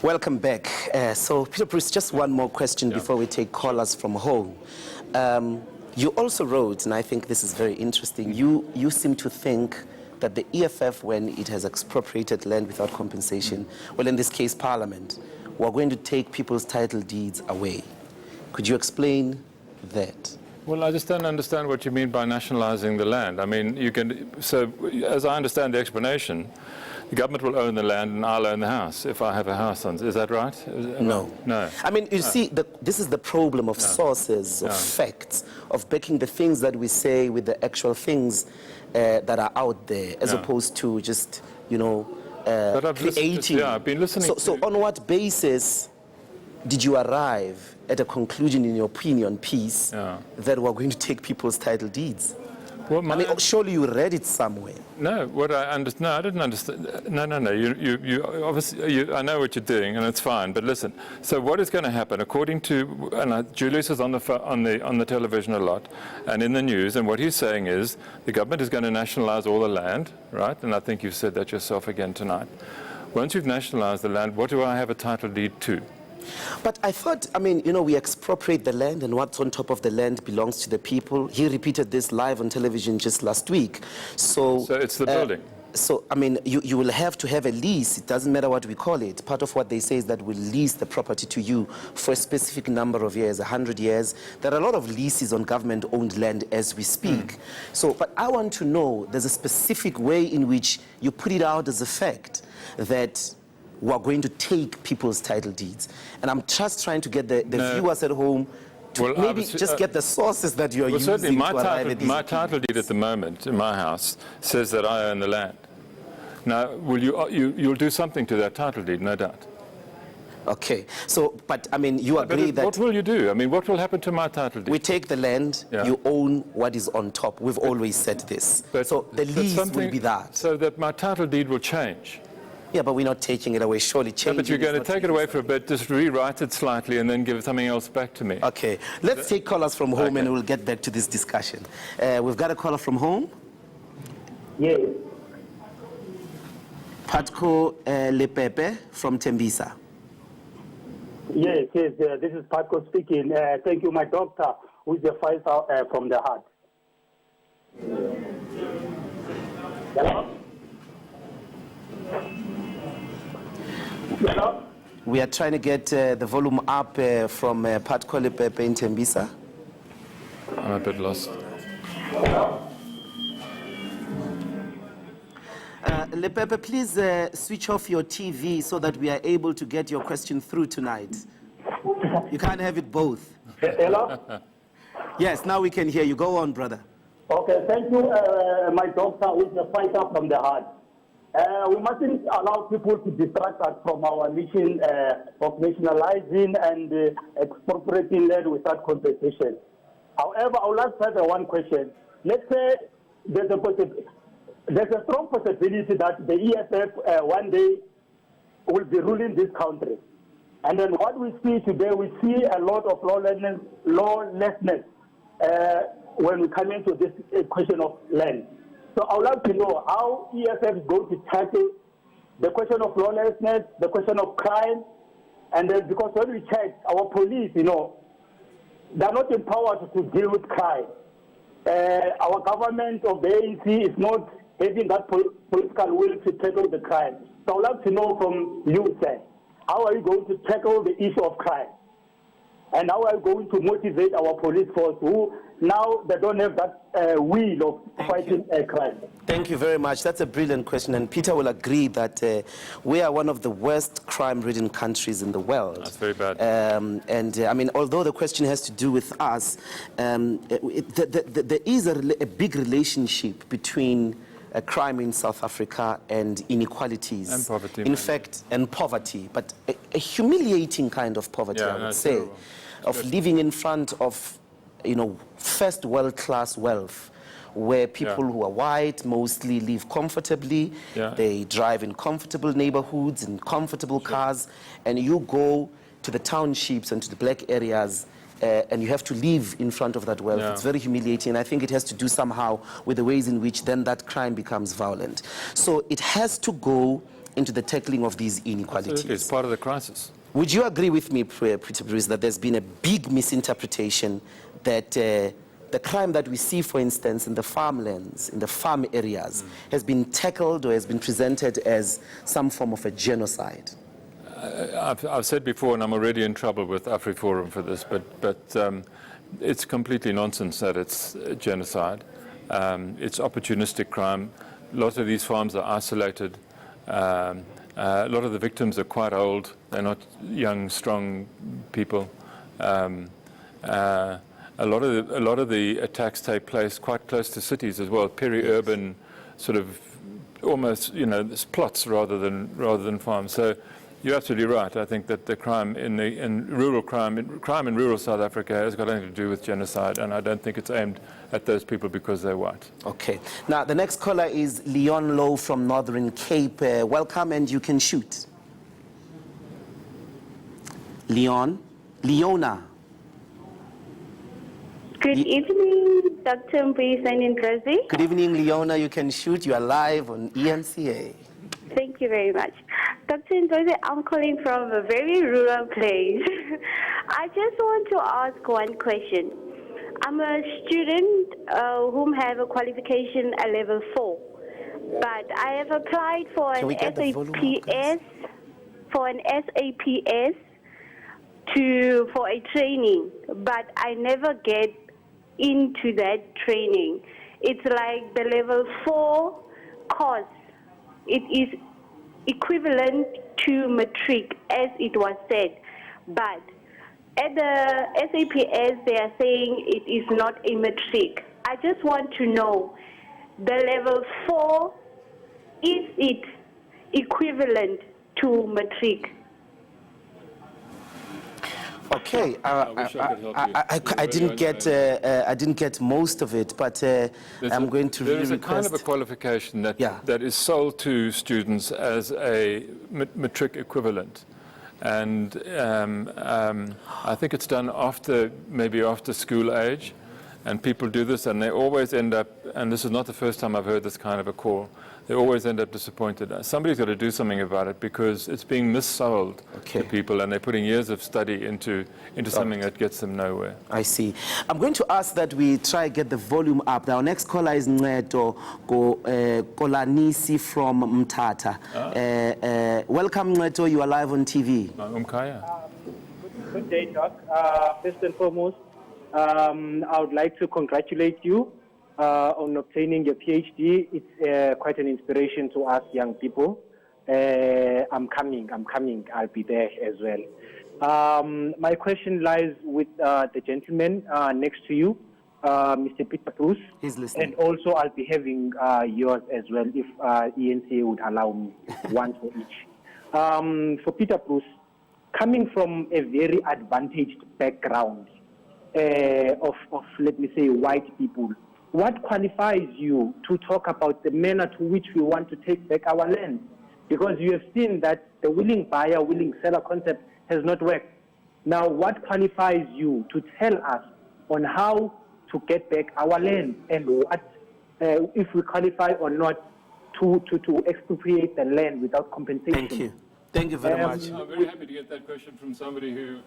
Welcome back. So, Peter Bruce, just one more question before we take callers from home. You also wrote, and I think this is very interesting, you seem to think that the EFF, when it has expropriated land without compensation, well, in this case, Parliament, we're going to take people's title deeds away. Could you explain that? Well, I just don't understand what you mean by nationalizing the land. I mean, you can, so as I understand the explanation, the government will own the land and I'll own the house if I have a house on. Is that right? No. No. I mean, you see, this is the problem of sources, of facts, of backing the things that we say with the actual things that are out there, as opposed to just, you know, creating. I've been listening. So on what basis did you arrive at a conclusion in your opinion piece that we're going to take people's title deeds? Well, I mean, surely you read it somewhere. No, what I understand. No, I didn't understand. No. You obviously. I know what you're doing, and it's fine. But listen. So what is going to happen, according to, and Julius is on the television a lot, and in the news, and what he's saying is the government is going to nationalize all the land, right? And I think you've said that yourself again tonight. Once you've nationalized the land, what do I have a title deed to? But I thought, I mean, you know, we expropriate the land and what's on top of the land belongs to the people. He repeated this live on television just last week. So it's the building. So, I mean, you will have to have a lease. It doesn't matter what we call it. Part of what they say is that we'll lease the property to you for a specific number of years, 100 years. There are a lot of leases on government-owned land as we speak. So, but I want to know, there's a specific way in which you put it out as a fact that we're going to take people's title deeds. And I'm just trying to get the viewers at home to maybe just get the sources that you're using certainly to arrive at these. My title deed at the moment in my house says that I own the land. Now, will you'll do something to that title deed, no doubt. Okay. So, but I mean, you agree that... What will you do? I mean, what will happen to my title deed? We take the land, you own what is on top. We've always said this. So the lease will be that. So that my title deed will change. Yeah, but we're not taking it away. Surely changing. But you're going to take it away for a bit, just rewrite it slightly, and then give something else back to me. Okay. Let's take callers from home, and we'll get back to this discussion. We've got a caller from home. Yes. Patko Lepepe from Tembisa. Yes. This is Patko speaking. Thank you, my doctor, with the fighter from the heart. Hello? Hello? We are trying to get the volume up from Patko Lepepe in Tembisa. I'm a bit lost. Lepepe, please switch off your TV so that we are able to get your question through tonight. You can't have it both. Hello? Yes, now we can hear you. Go on, brother. Okay, thank you, my doctor, with the fighter from the heart. We mustn't allow people to distract us from our mission of nationalizing and expropriating land without compensation. However, I would like to have one question. Let's say there's a strong possibility that the EFF one day will be ruling this country. And then what we see today, we see a lot of lawlessness when we come into this question of land. So I would like to know how EFF is going to tackle the question of lawlessness, the question of crime, and then because when we check our police, you know, they're not empowered to deal with crime. Our government of the ANC is not having that political will to tackle the crime. So I would like to know from you, sir, how are you going to tackle the issue of crime? And how are you going to motivate our police force who now they don't have that will of fighting crime? Thank you very much. That's a brilliant question. And Peter will agree that we are one of the worst crime-ridden countries in the world. That's very bad. I mean, although the question has to do with us, there is a big relationship between crime in South Africa and inequalities. And poverty. In fact, and poverty, but a humiliating kind of poverty, I would say, of living in front of, you know, first world-class wealth, where people who are white mostly live comfortably, they drive in comfortable neighborhoods, in comfortable cars, and you go to the townships and to the black areas and you have to live in front of that wealth. It's very humiliating. And I think it has to do somehow with the ways in which then that crime becomes violent. So it has to go into the tackling of these inequalities. Absolutely. It's part of the crisis. Would you agree with me, Peter Bruce, that there's been a big misinterpretation that the crime that we see, for instance, in the farmlands, in the farm areas, has been tackled or has been presented as some form of a genocide? I've said before, and I'm already in trouble with AfriForum for this, but it's completely nonsense that it's genocide. It's opportunistic crime. A lot of these farms are isolated. A lot of the victims are quite old. They're not young, strong people. A lot of the attacks take place quite close to cities as well, peri-urban, sort of almost, plots rather than farms. So you're absolutely right. I think that the crime in rural South Africa has got nothing to do with genocide, and I don't think it's aimed at those people because they're white. Okay. Now the next caller is Leon Lowe from Northern Cape. Welcome, and you can shoot. Leona. Good evening, Dr. Mbuyiseni Ndlozi. Good evening, Leona. You can shoot. You are live on eNCA. Thank you very much. Dr. Ndlozi, I'm calling from a very rural place. I just want to ask one question. I'm a student whom have a qualification at level 4, but I have applied for an SAPS for a training, but I never get into that training. It's like the level 4 course. It is equivalent to matric, as it was said, but at the SAPS they are saying it is not a matric. I just want to know, the level 4, is it equivalent to matric? Okay, I wish I could help you. I didn't get most of it, but I'm going to really request. There is a kind of a qualification that is sold to students as a matric equivalent, and I think it's done maybe after school age, and people do this, and they always end up. And this is not the first time I've heard this kind of a call. They always end up disappointed. Somebody's got to do something about it because it's being missold to people, and they're putting years of study into something that gets them nowhere. I see. I'm going to ask that we try get the volume up. Our next caller is Ncedo Kolanisi from Mthatha. Welcome, Ncedo. You are live on TV. Good day, Doc. First and foremost, I would like to congratulate you on obtaining your PhD. It's quite an inspiration to us young people. I'm coming. I'll be there as well. My question lies with the gentleman next to you, Mr. Peter Bruce. He's listening. And also I'll be having yours as well, if eNCA would allow me, one for each. For Peter Bruce, coming from a very advantaged background of, let me say, white people, what qualifies you to talk about the manner to which we want to take back our land? Because you have seen that the willing buyer, willing seller concept has not worked. Now, what qualifies you to tell us on how to get back our land, and what, if we qualify or not, to expropriate the land without compensation? Thank you. Thank you very much. I'm very happy to get that question from somebody who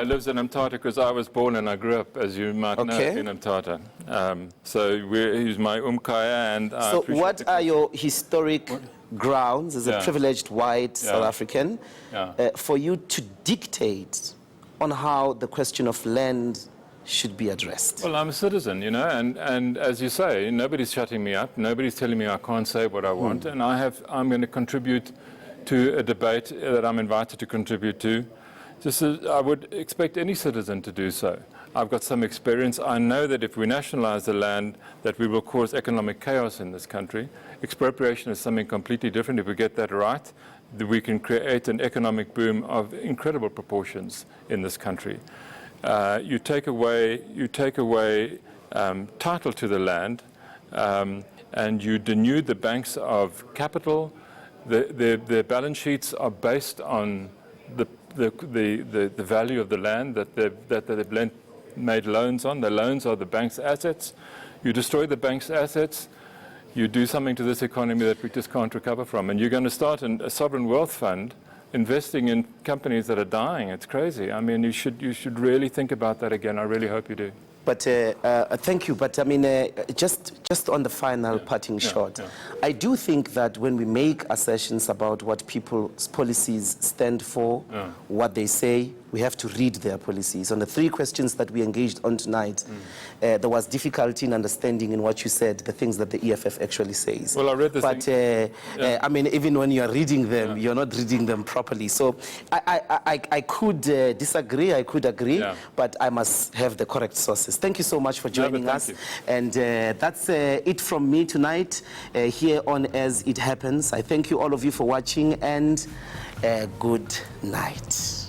lives in Mthatha, because I was born and I grew up, as you might know, in Mthatha. So he's my umkaya, and I so what are your historic grounds as a privileged white South African for you to dictate on how the question of land should be addressed? Well, I'm a citizen, and as you say, nobody's shutting me up. Nobody's telling me I can't say what I want, and I'm going to contribute to a debate that I'm invited to contribute to. Just as I would expect any citizen to do so. I've got some experience. I know that if we nationalize the land, that we will cause economic chaos in this country. Expropriation is something completely different. If we get that right, we can create an economic boom of incredible proportions in this country. You take away title to the land, and you denude the banks of capital. Their balance sheets are based on the value of the land that they've made loans on. The loans are the bank's assets. You destroy the bank's assets. you do something to this economy that we just can't recover from. And you're going to start a sovereign wealth fund investing in companies that are dying. It's crazy. I mean, you should really think about that again. I really hope you do. But thank you. But I mean, just on the final parting shot, I do think that when we make assertions about what people's policies stand for, what they say, we have to read their policies. On the 3 questions that we engaged on tonight, there was difficulty in understanding in what you said, the things that the EFF actually says. Well, I read this But I mean, even when you are reading them, you're not reading them properly. So I could disagree, I could agree, but I must have the correct sources. Thank you so much for joining us. And that's it from me tonight here on As It Happens. I thank you, all of you, for watching, and good night.